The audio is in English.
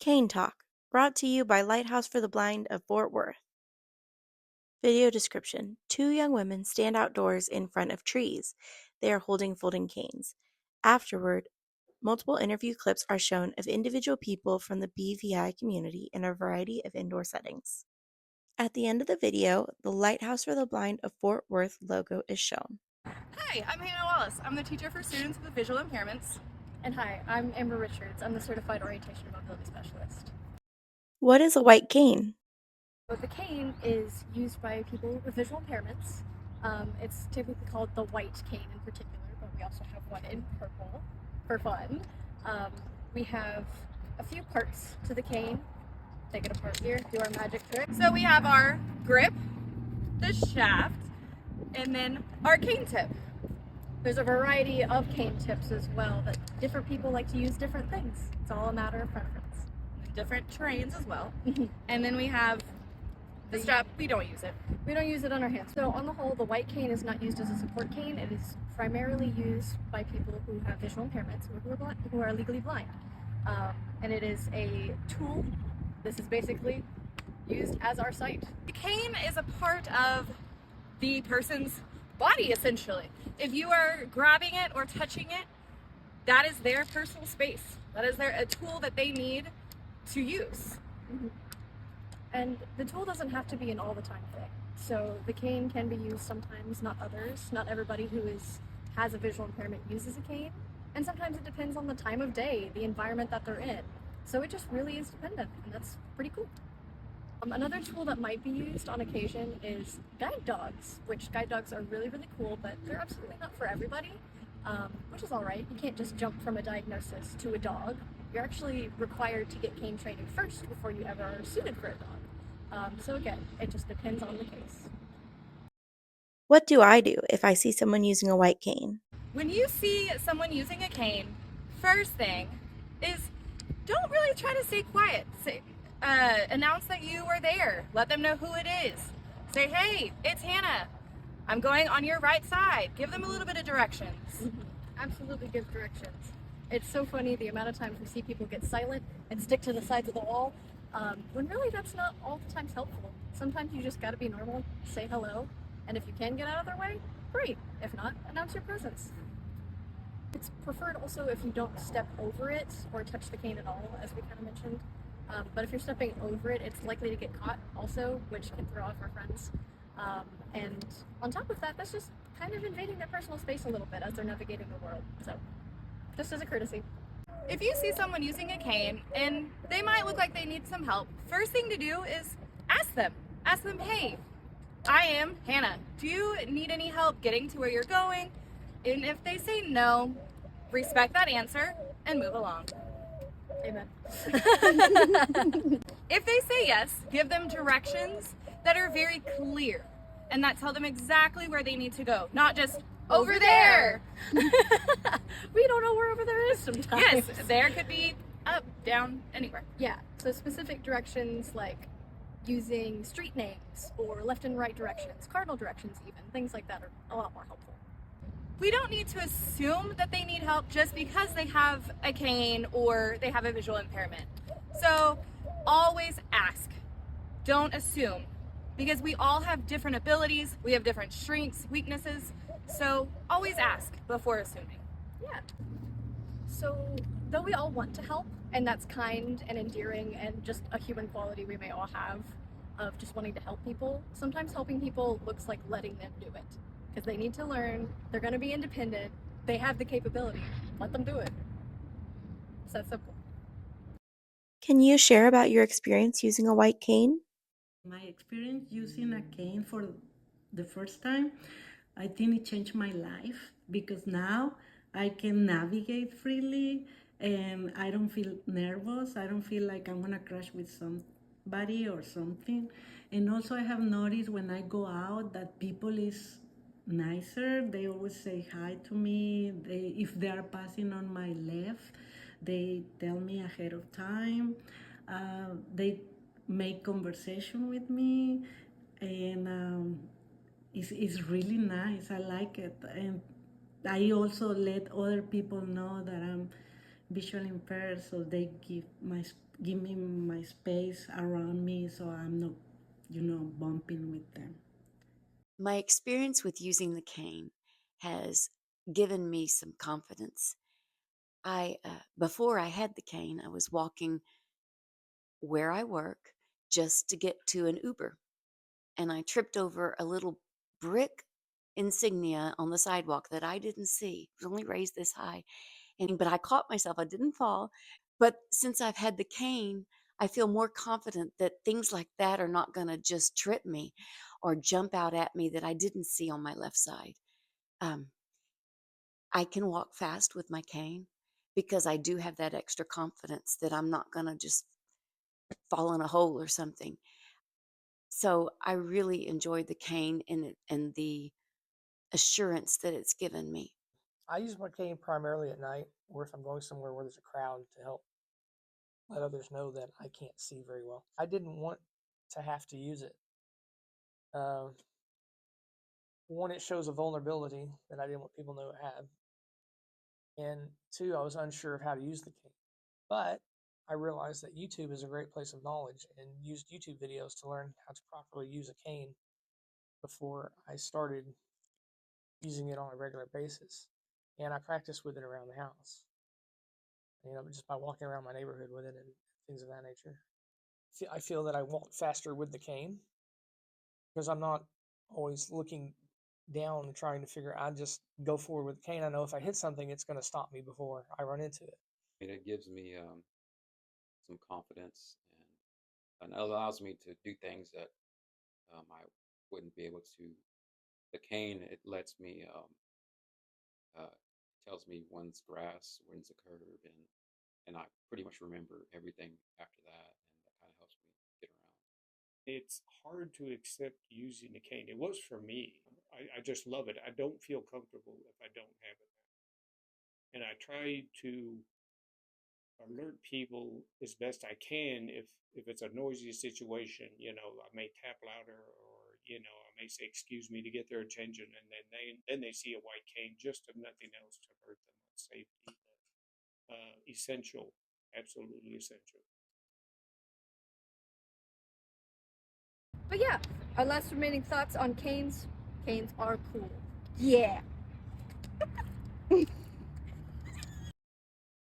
Cane Talk, brought to you by Lighthouse for the Blind of Fort Worth. Video description: two young women stand outdoors in front of trees. They are holding folding canes. Afterward, multiple interview clips are shown of individual people from the BVI community in a variety of indoor settings. At the end of the video, the Lighthouse for the Blind of Fort Worth logo is shown. Hi, I'm Hannah Wallace. I'm the teacher for students with visual impairments. And hi, I'm Amber Richards. I'm the Certified Orientation and Mobility Specialist. What is a white cane? So the cane is used by people with visual impairments. It's typically called the white cane in particular, but we also have one in purple for fun. We have a few parts to the cane. Take it apart here, do our magic trick. So we have our grip, the shaft, and then our cane tip. There's a variety of cane tips as well that different people like to use different things. It's all a matter of preference. Different terrains as well. And then we have the strap. We don't use it. We don't use it on our hands. So on the whole, the white cane is not used as a support cane. It is primarily used by people who have visual impairments or who are legally blind. And it is a tool. This is basically used as our sight. The cane is a part of the person's body, essentially. If you are grabbing it or touching it, that is their personal space. That is a tool that they need to use. Mm-hmm. And the tool doesn't have to be an all the time thing. So the cane can be used sometimes, not others. Not everybody who has a visual impairment uses a cane. And sometimes it depends on the time of day, the environment that they're in. So it just really is dependent, and that's pretty cool. Another tool that might be used on occasion is guide dogs, which guide dogs are really, really cool, but they're absolutely not for everybody, which is all right. You can't just jump from a diagnosis to a dog. You're actually required to get cane training first before you ever are suited for a dog. So again, it just depends on the case. What do I do if I see someone using a white cane? When you see someone using a cane, first thing is don't really try to stay quiet. Announce that you are there. Let them know who it is. Say, hey, it's Hannah. I'm going on your right side. Give them a little bit of directions. Mm-hmm. Absolutely give directions. It's so funny the amount of times we see people get silent and stick to the sides of the wall, when really that's not all the times helpful. Sometimes you just gotta be normal, say hello, and if you can get out of their way, great. If not, announce your presence. It's preferred also if you don't step over it or touch the cane at all, as we kind of mentioned. But if you're stepping over it, it's likely to get caught also, which can throw off our friends. And on top of that, that's just kind of invading their personal space a little bit as they're navigating the world. So, just as a courtesy. If you see someone using a cane and they might look like they need some help, first thing to do is ask them. Ask them, hey, I am Hannah. Do you need any help getting to where you're going? And if they say no, respect that answer and move along. Amen. If they say yes, give them directions that are very clear and that tell them exactly where they need to go, not just over there. We don't know where over there is sometimes. Yes, there could be up, down, anywhere. Yeah, so specific directions like using street names or left and right directions, cardinal directions even, things like that are a lot more helpful. We don't need to assume that they need help just because they have a cane or they have a visual impairment. So always ask. Don't assume. Because we all have different abilities, we have different strengths, weaknesses. So always ask before assuming. Yeah. So though we all want to help, and that's kind and endearing and just a human quality we may all have of just wanting to help people, sometimes helping people looks like letting them do it. Because they need to learn, they're going to be independent, they have the capability, let them do it. It's that simple. Can you share about your experience using a white cane? My experience using a cane for the first time, I think it changed my life because now I can navigate freely and I don't feel nervous. I don't feel like I'm gonna crash with somebody or something. And also I have noticed when I go out that people is nicer. They always say hi to me. If they are passing on my left, they tell me ahead of time. They make conversation with me, and it's really nice. I like it, and I also let other people know that I'm visually impaired, so they give me my space around me, so I'm not, bumping with them. My experience with using the cane has given me some confidence. Before I had the cane, I was walking where I work just to get to an Uber, and I tripped over a little brick insignia on the sidewalk that I didn't see. It was only raised this high, but I caught myself. I didn't fall. But since I've had the cane, I feel more confident that things like that are not going to just trip me or jump out at me that I didn't see on my left side. Um, I can walk fast with my cane because I do have that extra confidence that I'm not going to just fall in a hole or something. So I really enjoyed the cane and the assurance that it's given me. I use my cane primarily at night, or if I'm going somewhere where there's a crowd to help let others know that I can't see very well. I didn't want to have to use it. One, it shows a vulnerability that I didn't want people to know I have. And two, I was unsure of how to use the cane. But I realized that YouTube is a great place of knowledge and used YouTube videos to learn how to properly use a cane before I started using it on a regular basis. And I practiced with it around the house, just by walking around my neighborhood with it and things of that nature. I feel that I walk faster with the cane because I'm not always looking down and trying to figure I just go forward with the cane. I know if I hit something, it's going to stop me before I run into it. It gives me some confidence and allows me to do things that I wouldn't be able to. The cane, it lets me, tells me when's grass, when's a curve, and I pretty much remember everything after that, and that kind of helps me get around. It's hard to accept using a cane. It was for me. I just love it. I don't feel comfortable if I don't have it. And I try to alert people as best I can if it's a noisy situation. I may tap louder, or I may say excuse me to get their attention, and then they see a white cane, just if nothing else, to alert them on safety. Essential, absolutely essential. But yeah, our last remaining thoughts on canes. Canes are cool. Yeah.